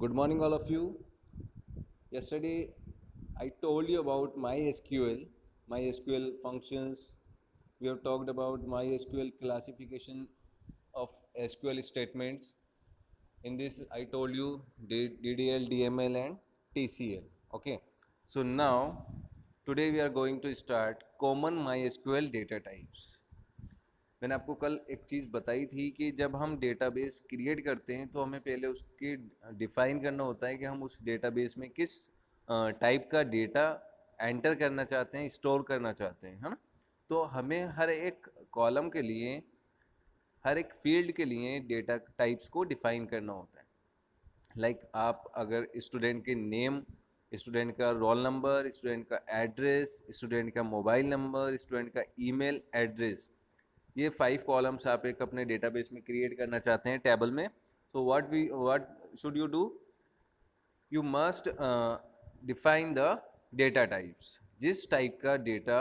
Good morning, all of you. Yesterday, I told you about MySQL functions. We have talked about MySQL classification of SQL statements. In this, I told you DDL, DML, and TCL. Okay. So now, today we are going to start common MySQL data types. मैंने आपको कल एक चीज़ बताई थी कि जब हम database create करते हैं तो हमें पहले उसकी डिफ़ाइन करना होता है कि हम उस डेटाबेस में किस टाइप का डेटा एंटर करना चाहते हैं, स्टोर करना चाहते हैं, है ना। तो हमें हर एक कॉलम के लिए, हर एक फील्ड के लिए डेटा टाइप्स को डिफ़ाइन करना होता है। लाइक आप अगर स्टूडेंट के नेम, स्टूडेंट का रोल नंबर, स्टूडेंट का एड्रेस, स्टूडेंट का मोबाइल नंबर, स्टूडेंट का ईमेल एड्रेस, ये 5 कॉलम्स आप एक अपने डेटाबेस में क्रिएट करना चाहते हैं टेबल में। तो what should you do? You must define the data types. जिस टाइप का डेटा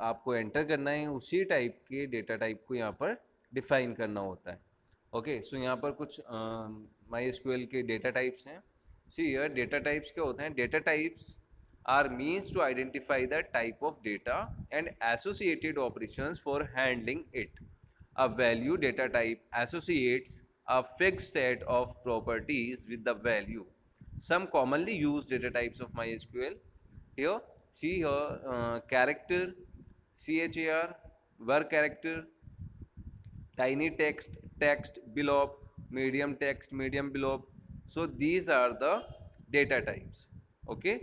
आपको एंटर करना है उसी टाइप के डेटा टाइप को यहाँ पर डिफाइन करना होता है। ओके, सो यहाँ पर कुछ MySQL के डेटा टाइप्स हैं। सी हियर डेटा टाइप्स क्या होते हैं? Data types are means to identify the type of data and associated operations for handling it. A value data type associates a fixed set of properties with the value. Some commonly used data types of MySQL. Here, see here, character, char, var character, tiny text, text below, medium below. So these are the data types. Okay.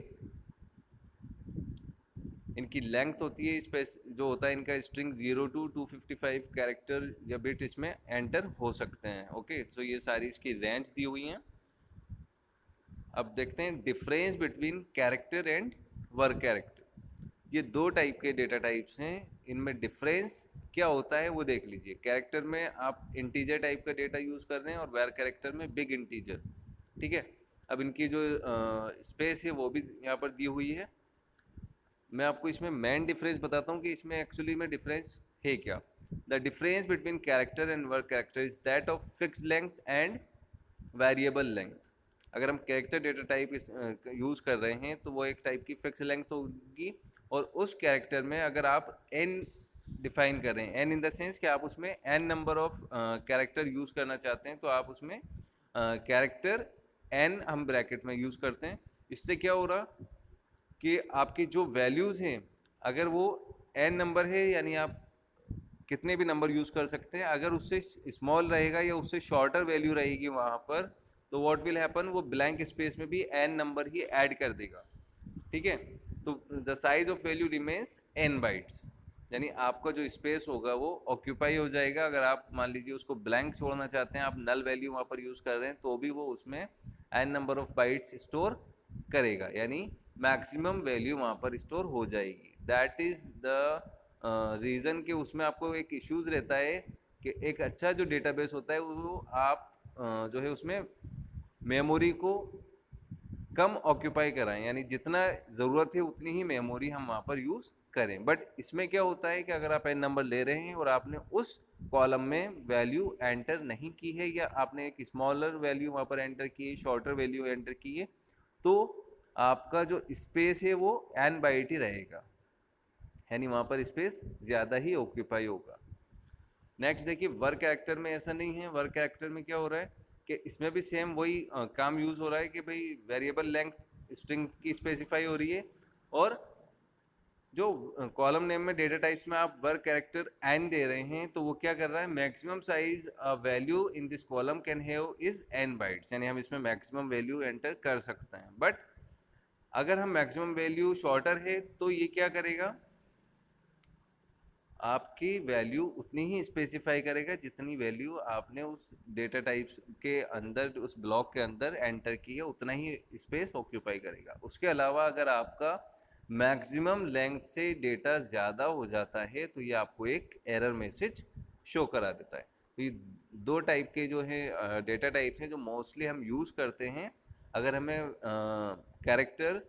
इनकी length होती है, space जो होता है इनका string 0 to 255 character या bit इसमें enter हो सकते हैं। ओके, तो ये सारी इसकी रेंज दी हुई हैं। अब देखते हैं difference between character and word character. ये दो टाइप के डेटा टाइप्स हैं, इनमें डिफरेंस क्या होता है वो देख लीजिए। कैरेक्टर में आप इंटीजर टाइप का डेटा यूज़ कर रहे हैं और वर कैरेक्टर में बिग इंटीजर। ठीक है, अब इनकी जो स्पेस है वो भी यहाँ पर दी हुई है। मैं आपको इसमें मेन डिफरेंस बताता हूँ कि इसमें एक्चुअली में डिफरेंस है क्या। The difference between character and word character is that of fix length and variable length. अगर हम कैरेक्टर डेटा टाइप यूज़ कर रहे हैं तो वो एक टाइप की फिक्स लेंथ होगी, और उस कैरेक्टर में अगर आप एन डिफाइन कर रहे हैं, एन इन द सेंस कि आप उसमें N number of character use करना चाहते हैं, तो आप उसमें कैरेक्टर एन हम ब्रैकेट में यूज़ करते हैं। इससे क्या हो रहा कि आपकी जो वैल्यूज़ हैं, अगर वो एन नंबर है यानी आप कितने भी नंबर यूज़ कर सकते हैं, अगर उससे स्मॉल रहेगा या उससे शॉर्टर वैल्यू रहेगी वहाँ पर, तो व्हाट विल हैपन, वो ब्लैंक स्पेस में भी एन नंबर ही ऐड कर देगा। ठीक है, तो the size of value remains N bytes, यानी आपका जो स्पेस होगा वो ऑक्यूपाई हो जाएगा। अगर आप मान लीजिए उसको ब्लैंक छोड़ना चाहते हैं, आप नल वैल्यू वहाँ पर यूज़ कर रहे हैं, तो भी वो उसमें N number of bytes store करेगा, यानी मैक्सिमम वैल्यू वहाँ पर स्टोर हो जाएगी। दैट इज़ द रीज़न कि उसमें आपको एक इश्यूज़ रहता है कि एक अच्छा जो डेटाबेस होता है वो आप जो है उसमें मेमोरी को कम ऑक्यूपाई कराएं, यानी जितना ज़रूरत है उतनी ही मेमोरी हम वहाँ पर यूज़ करें। बट इसमें क्या होता है कि अगर आप एन नंबर ले रहे हैं और आपने उस कॉलम में वैल्यू एंटर नहीं की है, या आपने एक स्मॉलर वैल्यू वहाँ पर एंटर की है, शॉर्टर वैल्यू एंटर की है, तो आपका जो स्पेस है वो एन बाइट ही रहेगा, यानी वहाँ पर स्पेस ज़्यादा ही ऑक्यूपाई होगा। नेक्स्ट देखिए, वर्क कैरेक्टर में ऐसा नहीं है। वर्क कैरेक्टर में क्या हो रहा है कि इसमें भी सेम वही काम यूज़ हो रहा है कि भाई वेरिएबल लेंथ स्ट्रिंग की स्पेसिफाई हो रही है, और जो कॉलम नेम में डेटा टाइप्स में आप वर्क कैरेक्टर एन दे रहे हैं, तो वो क्या कर रहा है, maximum size value in this column can have is an bytes, यानी हम इसमें मैक्सिमम वैल्यू एंटर कर सकते हैं। बट अगर हम मैक्सिमम वैल्यू शॉर्टर है तो ये क्या करेगा, आपकी वैल्यू उतनी ही स्पेसिफाई करेगा जितनी वैल्यू आपने उस डेटा टाइप्स के अंदर, उस ब्लॉक के अंदर एंटर की है, उतना ही स्पेस ऑक्यूपाई करेगा। उसके अलावा अगर आपका मैक्सिमम लेंथ से डेटा ज़्यादा हो जाता है तो ये आपको एक एरर मैसेज शो करा देता है। तो ये दो टाइप के जो है डेटा टाइप्स हैं जो मोस्टली हम यूज़ करते हैं अगर हमें कैरेक्टर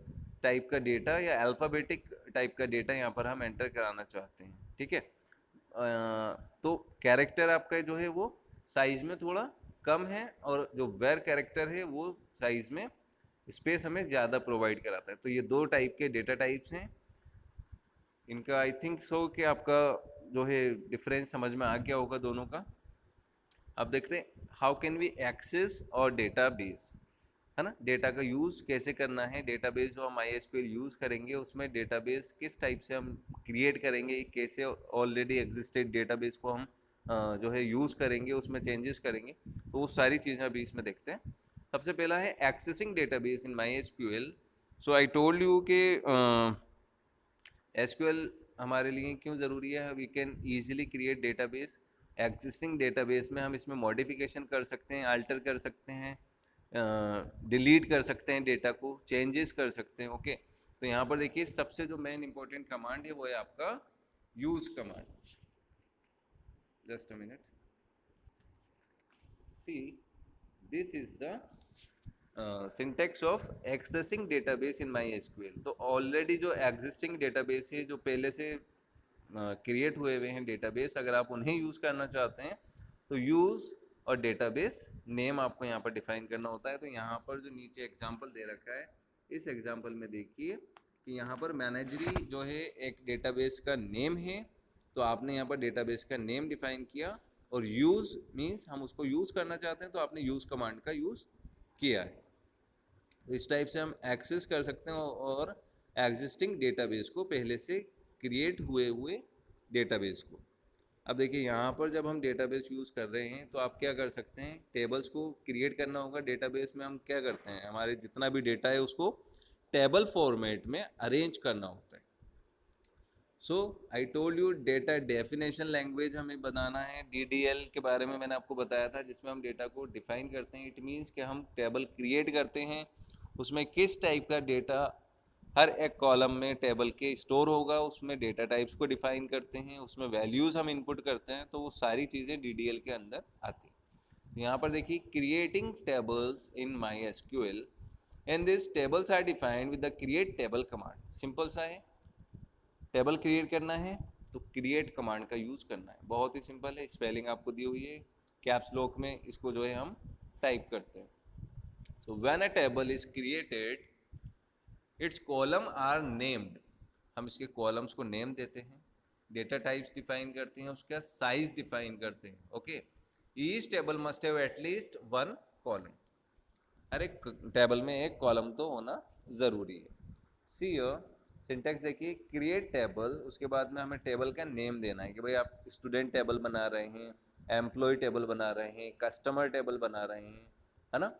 टाइप का डेटा या अल्फ़ाबेटिक टाइप का डेटा यहाँ पर हम एंटर कराना चाहते हैं। ठीक है, तो कैरेक्टर आपका जो है वो साइज में थोड़ा कम है, और जो वेर कैरेक्टर है वो साइज में स्पेस हमें ज़्यादा प्रोवाइड कराता है। तो ये दो टाइप के डेटा टाइप्स हैं। इनका आई थिंक सो कि आपका जो है डिफरेंस समझ में आ गया होगा दोनों का। अब देखते हैं हाउ कैन वी एक्सेस और डेटाबेस, है ना, डेटा का यूज़ कैसे करना है। डेटाबेस जो हम MySQL यूज़ करेंगे उसमें डेटाबेस किस टाइप से हम क्रिएट करेंगे, कैसे ऑलरेडी एग्जिस्टेड डेटाबेस को हम जो है यूज़ करेंगे, उसमें चेंजेस करेंगे। तो वो सारी चीज़ें अभी इसमें देखते हैं। सबसे पहला है accessing database in MySQL। So I told you कि SQL हमारे लिए क्यों ज़रूरी है। We can easily create database. Existing database में हम इसमें मॉडिफिकेशन कर सकते हैं, अल्टर कर सकते हैं, डिलीट कर सकते हैं, डेटा को चेंजेस कर सकते हैं। ओके, तो यहाँ पर देखिए सबसे जो मेन इंपॉर्टेंट कमांड है वो है आपका use command. Just a minute, see this is the syntax of accessing database in MySQL। तो ऑलरेडी जो एग्जिस्टिंग डेटाबेस है, जो पहले से क्रिएट हुए हुए हैं डेटाबेस, अगर आप उन्हें यूज़ करना चाहते हैं तो यूज़ और डेटाबेस नेम आपको यहाँ पर डिफाइन करना होता है। तो यहाँ पर जो नीचे एग्जांपल दे रखा है, इस एग्जांपल में देखिए कि यहाँ पर मैनेजरी जो है एक डेटाबेस का नेम है। तो आपने यहाँ पर डेटाबेस का नेम डिफाइन किया, और यूज़ मीन्स हम उसको यूज़ करना चाहते हैं तो आपने यूज़ कमांड का यूज़ किया है। तो इस टाइप से हम एक्सेस कर सकते हैं और एग्जिस्टिंग डेटाबेस को, पहले से क्रिएट हुए हुए डेटाबेस को। अब देखिए यहाँ पर जब हम डेटाबेस यूज़ कर रहे हैं तो आप क्या कर सकते हैं, टेबल्स को क्रिएट करना होगा। डेटाबेस में हम क्या करते हैं, हमारे जितना भी डेटा है उसको टेबल फॉर्मेट में अरेंज करना होता है। So I told you data definition language हमें बनाना है। DDL के बारे में मैंने आपको बताया था, जिसमें हम डेटा को डिफाइन करते हैं। इट मीन्स कि हम टेबल क्रिएट करते हैं, उसमें किस टाइप का डेटा हर एक कॉलम में टेबल के स्टोर होगा, उसमें डेटा टाइप्स को डिफाइन करते हैं, उसमें वैल्यूज़ हम इनपुट करते हैं। तो वो सारी चीज़ें DDL के अंदर आती हैं। तो यहाँ पर देखिए creating tables in MySQL and this tables are defined with the create table command. Simple सा है, टेबल क्रिएट करना है तो क्रिएट कमांड का यूज़ करना है। बहुत ही सिंपल है, स्पेलिंग आपको दी हुई है, कैप्स लॉक में इसको जो है हम टाइप करते हैं। So when a table is created its column are named. हम इसके कॉलम्स को नेम देते हैं, डेटा टाइप्स डिफाइन करते हैं, उसका साइज डिफाइन करते हैं। Okay, each table must have at least one column. हर एक टेबल में एक कॉलम तो होना ज़रूरी है। सी सिंटेक्स देखिए, क्रिएट टेबल, उसके बाद में हमें टेबल का नेम देना है कि भाई आप स्टूडेंट टेबल बना रहे हैं, एम्प्लॉय टेबल बना रहे हैं, कस्टमर टेबल बना रहे हैं, है ना,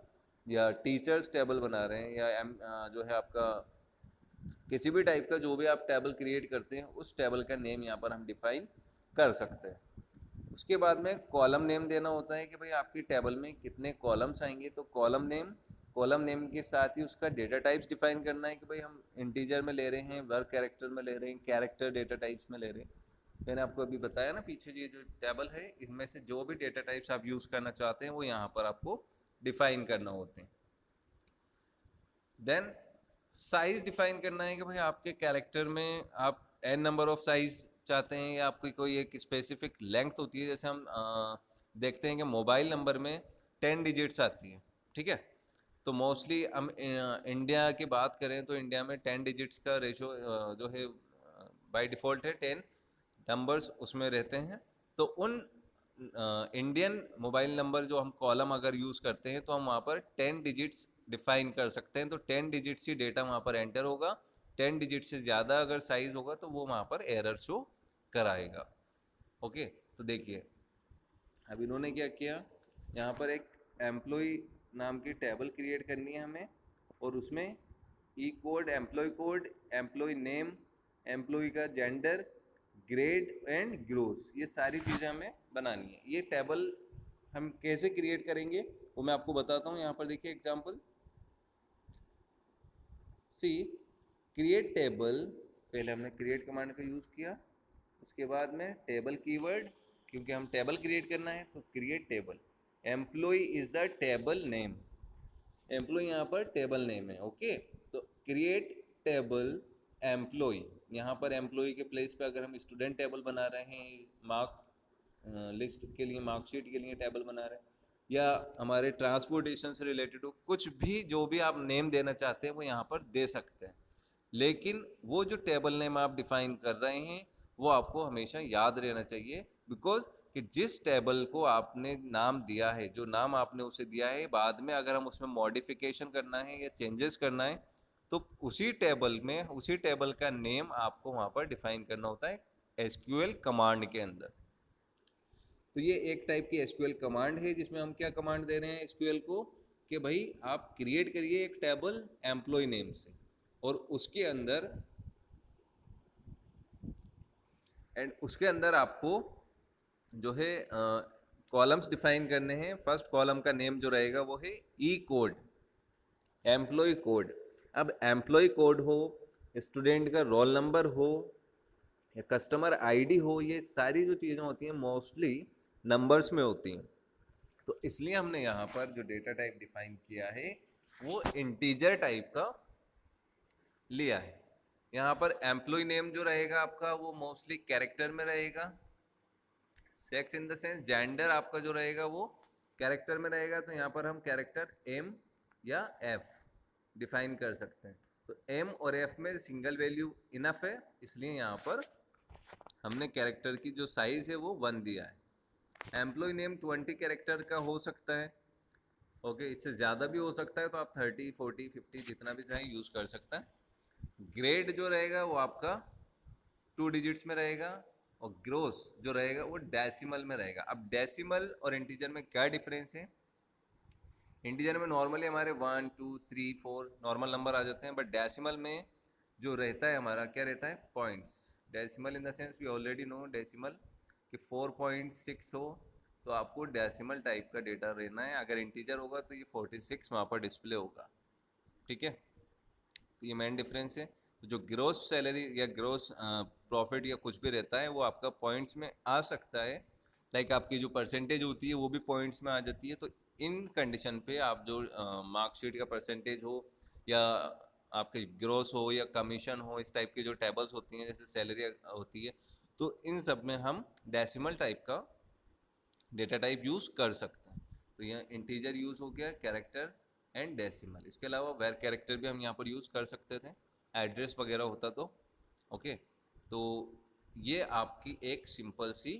या टीचर्स टेबल बना रहे हैं, या जो है आपका किसी भी टाइप का जो भी आप टेबल क्रिएट करते हैं उस टेबल का नेम यहाँ पर हम डिफाइन कर सकते हैं। उसके बाद में कॉलम नेम देना होता है कि भाई आपकी टेबल में कितने कॉलम्स आएंगे। तो कॉलम नेम के साथ ही उसका डेटा टाइप्स डिफाइन करना है कि भाई हम इंटीजर में ले रहे हैं, वर्ग कैरेक्टर में ले रहे हैं, कैरेक्टर डेटा टाइप्स में ले रहे हैं। मैंने आपको अभी बताया ना पीछे, ये जो टेबल है इसमें से जो भी डेटा टाइप्स आप यूज़ करना चाहते हैं वो यहाँ पर आपको डिफाइन करना होते हैं। देन साइज डिफाइन करना है कि भाई आपके कैरेक्टर में आप n नंबर ऑफ साइज चाहते हैं, या आपकी कोई एक स्पेसिफिक लेंथ होती है। जैसे हम देखते हैं कि मोबाइल नंबर में 10 डिजिट्स आती है, ठीक है। तो मोस्टली हम इंडिया की बात करें तो इंडिया में 10 डिजिट्स का रेशो जो है बाय डिफ़ॉल्ट है, 10 नंबर्स उसमें रहते हैं। तो उन इंडियन मोबाइल नंबर जो हम कॉलम अगर यूज़ करते हैं तो हम वहाँ पर 10 डिजिट्स डिफाइन कर सकते हैं। तो 10 डिजिट्स ही डेटा वहाँ पर एंटर होगा। 10 डिजिट से ज़्यादा अगर साइज होगा तो वो वहाँ पर एरर शो कराएगा। ओके, तो देखिए अब इन्होंने क्या किया, यहाँ पर एक एम्प्लॉय नाम की टेबल क्रिएट करनी है हमें, और उसमें कोड, एम्प्लॉय नेम, एम्प्लॉय का जेंडर, ग्रेड एंड ग्रोस, ये सारी चीज़ें हमें बनानी है। ये टेबल हम कैसे क्रिएट करेंगे वो मैं आपको बताता हूँ। यहाँ पर देखिए एग्जांपल, सी क्रिएट टेबल, पहले हमने क्रिएट कमांड का यूज़ किया, उसके बाद में टेबल कीवर्ड, क्योंकि हम टेबल क्रिएट करना है तो create table. Employee is the table name, employee यहाँ पर टेबल नेम है। ओके, तो क्रिएट टेबल एम्प्लॉय, यहाँ पर एम्प्लॉय के प्लेस पे अगर हम स्टूडेंट टेबल बना रहे हैं, मार्क लिस्ट के लिए, मार्कशीट के लिए टेबल बना रहे हैं, या हमारे ट्रांसपोर्टेशन से रिलेटेड हो, कुछ भी जो भी आप नेम देना चाहते हैं वो यहाँ पर दे सकते हैं। लेकिन वो जो टेबल नेम आप डिफाइन कर रहे हैं वो आपको हमेशा याद रहना चाहिए, बिकॉज कि जिस टेबल को आपने नाम दिया है, जो नाम आपने उसे दिया है, बाद में अगर हम उसमें मॉडिफिकेशन करना है या चेंजेस करना है तो उसी टेबल में उसी टेबल का नेम आपको वहाँ पर डिफाइन करना होता है एसक्यूएल कमांड के अंदर। तो ये एक टाइप की एसक्यूएल कमांड है जिसमें हम क्या कमांड दे रहे हैं एसक्यूएल को कि भाई आप क्रिएट करिए एक टेबल एम्प्लॉय नेम से, और उसके अंदर आपको जो है कॉलम्स डिफाइन करने हैं। फर्स्ट कॉलम का नेम जो रहेगा वो है ई कोड, एम्प्लॉय कोड। अब एम्प्लॉय कोड हो, स्टूडेंट का रोल नंबर हो या कस्टमर आईडी हो, ये सारी जो चीज़ें होती हैं मोस्टली नंबर्स में होती हैं। तो इसलिए हमने यहाँ पर जो डेटा टाइप डिफाइन किया है वो इंटीजर टाइप का लिया है। यहाँ पर एम्प्लॉय नेम जो रहेगा आपका वो मोस्टली कैरेक्टर में रहेगा। Sex in the sense gender आपका जो रहेगा वो कैरेक्टर में रहेगा, तो यहाँ पर हम कैरेक्टर एम या एफ डिफाइन कर सकते हैं। तो एम और एफ में सिंगल वैल्यू इनफ है, इसलिए यहाँ पर हमने कैरेक्टर की जो साइज है वो 1 दिया है। एम्प्लॉय नेम 20 कैरेक्टर का हो सकता है, ओके, इससे ज़्यादा भी हो सकता है, तो आप 30 40 50 जितना भी चाहें यूज़ कर सकते हैं। ग्रेड जो रहेगा वो आपका 2 डिजिट्स में रहेगा, और ग्रोस जो रहेगा वो डेसिमल में रहेगा। अब डेसिमल और इंटीजर में क्या डिफरेंस है? इंटीजर में नॉर्मली हमारे 1 2 3 4 नॉर्मल नंबर आ जाते हैं, बट डेसिमल में जो रहता है हमारा क्या रहता है? Points. Decimal in the sense we already know decimal कि 4.6 हो तो आपको डेसिमल टाइप का डेटा रहना है। अगर इंटीजर होगा तो ये 46 वहाँ पर डिस्प्ले होगा, ठीक है। तो ये मेन डिफरेंस है। तो जो ग्रोस सैलरी या ग्रोस प्रॉफिट या कुछ भी रहता है वो आपका पॉइंट्स में आ सकता है, लाइक आपकी जो परसेंटेज होती है वो भी पॉइंट्स में आ जाती है। तो इन कंडीशन पे आप जो मार्कशीट का परसेंटेज हो या आपके ग्रोस हो या कमीशन हो, इस टाइप की जो टेबल्स होती हैं जैसे सैलरी होती है, तो इन सब में हम डेसिमल टाइप का डेटा टाइप यूज़ कर सकते हैं। तो यह इंटीजर यूज़ हो गया, कैरेक्टर एंड डेसिमल। इसके अलावा वेर कैरेक्टर भी हम यहाँ पर यूज़ कर सकते थे, एड्रेस वगैरह होता तो ओके। तो ये आपकी एक सिंपल सी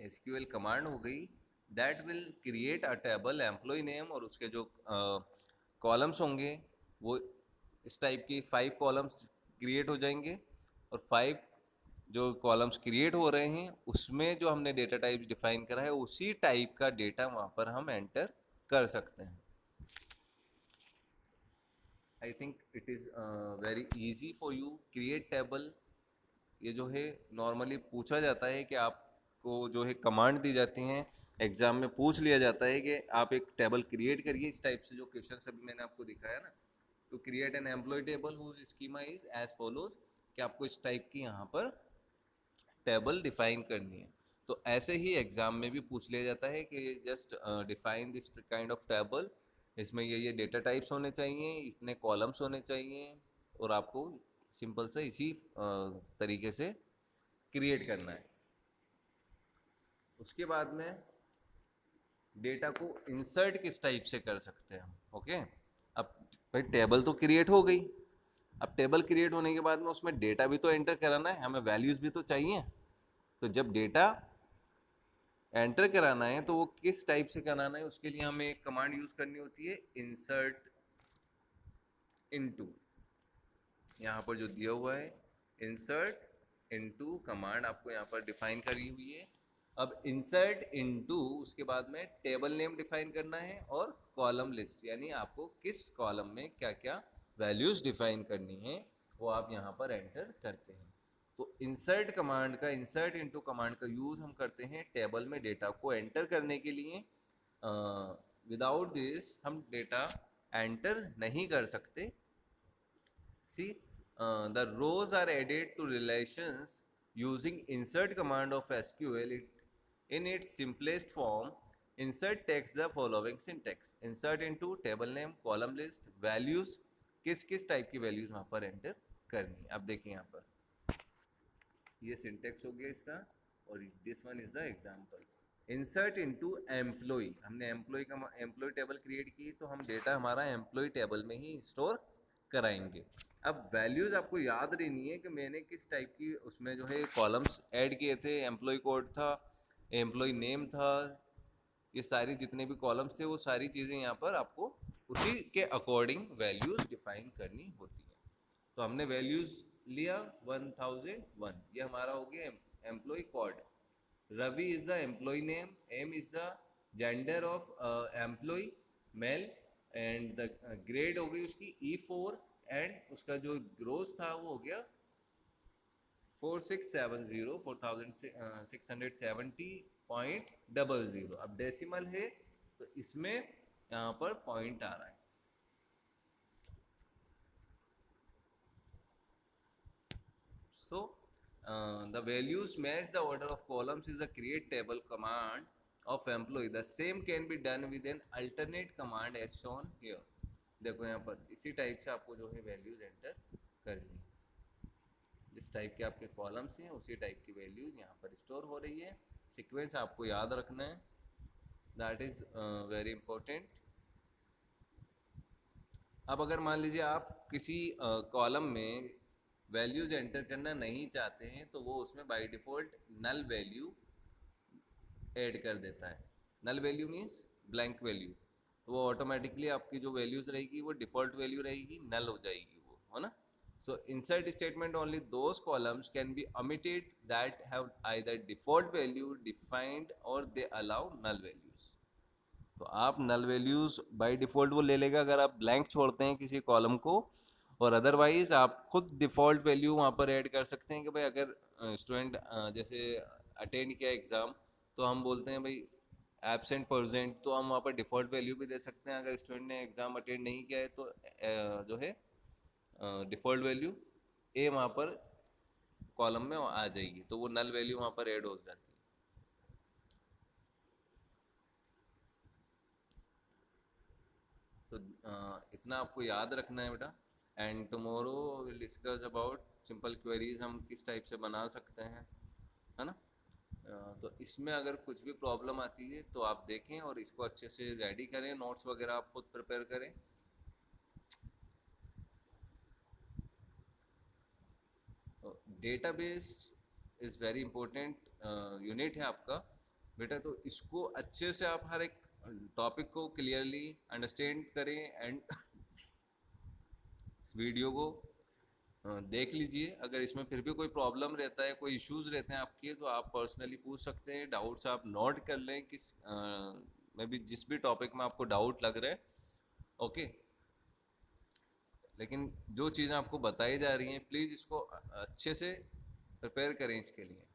एसक्यूएल कमांड हो गई that will create a table employee name, और उसके जो कॉलम्स होंगे वो इस टाइप की 5 कॉलम्स क्रिएट हो जाएंगे, और 5 जो कॉलम्स क्रिएट हो रहे हैं उसमें जो हमने डेटा टाइप डिफाइन करा है उसी टाइप का डेटा वहाँ पर हम एंटर कर सकते हैं। I think it is very easy for you create table. ये जो है नॉर्मली पूछा जाता है कि आपको जो है कमांड दी जाती हैं, एग्जाम में पूछ लिया जाता है कि आप एक टेबल क्रिएट करिए, इस टाइप से जो क्वेश्चन अभी मैंने आपको दिखाया ना। To create an employee table whose schema is as follows, कि आपको इस टाइप की यहाँ पर टेबल डिफाइन करनी है। तो ऐसे ही एग्जाम में भी पूछ लिया जाता है कि just define this kind of table, इसमें ये डेटा टाइप्स होने चाहिए, इतने कॉलम्स होने चाहिए, और आपको सिंपल से इसी तरीके से क्रिएट करना है। उसके बाद में डेटा को इंसर्ट किस टाइप से कर सकते हैं हम, ओके। अब भाई टेबल तो क्रिएट हो गई, अब टेबल क्रिएट होने के बाद में उसमें डेटा भी तो एंटर कराना है, हमें वैल्यूज़ भी तो चाहिए। तो जब डेटा एंटर कराना है तो वो किस टाइप से कराना है, उसके लिए हमें एक कमांड यूज़ करनी होती है, इंसर्ट इनटू। यहाँ पर जो दिया हुआ है इंसर्ट इनटू कमांड आपको यहाँ पर डिफाइन करी हुई है। अब इंसर्ट इनटू उसके बाद में टेबल नेम डिफाइन करना है और कॉलम लिस्ट, यानी आपको किस कॉलम में क्या क्या वैल्यूज़ डिफाइन करनी है वो आप यहाँ पर एंटर करते हैं। तो इंसर्ट कमांड का, इंसर्ट इनटू कमांड का यूज़ हम करते हैं टेबल में डेटा को एंटर करने के लिए। विदाउट दिस हम डेटा एंटर नहीं कर सकते। See, the rows are added to relations using insert command of SQL. In its simplest form, insert takes the following syntax: insert into table name, column list, values, किस किस type की values वहाँ पर enter करनी है। अब देखिए यहाँ पर ये सिंटेक्स हो गया इसका, और this one is the example. Insert into employee, हमने एम्प्लॉय टेबल क्रिएट की तो हम डेटा हमारा एम्प्लॉय टेबल में ही स्टोर कराएंगे। अब वैल्यूज आपको याद रहनी है कि मैंने किस टाइप की उसमें जो है कॉलम्स ऐड किए थे। एम्प्लॉय कोड था, एम्प्लॉय नेम था, ये सारी जितने भी कॉलम्स थे वो सारी चीज़ें यहाँ पर आपको उसी के अकॉर्डिंग वैल्यूज डिफाइन करनी होती है। तो हमने वैल्यूज लिया 1001, ये हमारा हो गया employee code. Ravi is the employee name, M is the gender of employee male, and the grade हो गई उसकी E4, and उसका जो ग्रोथ था वो हो गया 4670, 4670.00। अब डेसिमल है तो इसमें यहाँ पर पॉइंट आ रहा है। So the values match the order of columns is a create table command of employee. The same can be done with an alternate command as shown here. देखो यहाँ पर इसी टाइप से आपको जो है वैल्यूज एंटर करनी है। जिस टाइप के आपके कॉलम्स हैं उसी टाइप की वैल्यूज यहाँ पर स्टोर हो रही है। सीक्वेंस आपको याद रखना है, दैट इज वेरी इंपॉर्टेंट। अब अगर मान लीजिए आप किसी कॉलम में वैल्यूज एंटर करना नहीं चाहते हैं तो वो उसमें by default null value add कर देता है। Null value means blank value, तो वो ऑटोमेटिकली आपकी जो वैल्यूज रहेगी वो डिफ़ॉल्ट वैल्यू रहेगी, नल हो जाएगी वो, है ना। So insert statement only those columns can be omitted that have either default value defined or they allow null values. तो आप नल वैल्यूज बाय डिफ़ॉल्ट वो ले लेगा अगर आप ब्लैंक छोड़ते हैं किसी कॉलम को, और अदरवाइज आप खुद डिफ़ॉल्ट वैल्यू वहाँ पर ऐड कर सकते हैं कि भाई अगर स्टूडेंट जैसे अटेंड किया एग्ज़ाम तो हम बोलते हैं भाई एब्सेंट परसेंट, तो हम वहाँ पर डिफ़ॉल्ट वैल्यू भी दे सकते हैं। अगर स्टूडेंट ने एग्ज़ाम अटेंड नहीं किया है तो जो है डिफ़ॉल्ट वैल्यू ए वहाँ पर कॉलम में आ जाएगी, तो वो नल वैल्यू वहाँ पर ऐड हो जाती है। तो इतना आपको याद रखना है बेटा। And tomorrow will discuss about simple queries हम किस टाइप से बना सकते हैं, है ना। तो इसमें अगर कुछ भी प्रॉब्लम आती है तो आप देखें और इसको अच्छे से रेडी करें, नोट्स वगैरह आप खुद प्रिपेयर करें। Database is very important unit है आपका बेटा, तो इसको अच्छे से आप हर एक टॉपिक को क्लियरली अंडरस्टैंड करें एंड इस वीडियो को देख लीजिए। अगर इसमें फिर भी कोई प्रॉब्लम रहता है, कोई इश्यूज रहते हैं आपके, तो आप पर्सनली पूछ सकते हैं। डाउट्स आप नोट कर लें किस में भी, जिस भी टॉपिक में आपको डाउट लग रहा है, ओके। लेकिन जो चीज़ें आपको बताई जा रही हैं प्लीज़ इसको अच्छे से प्रिपेयर करें इसके लिए।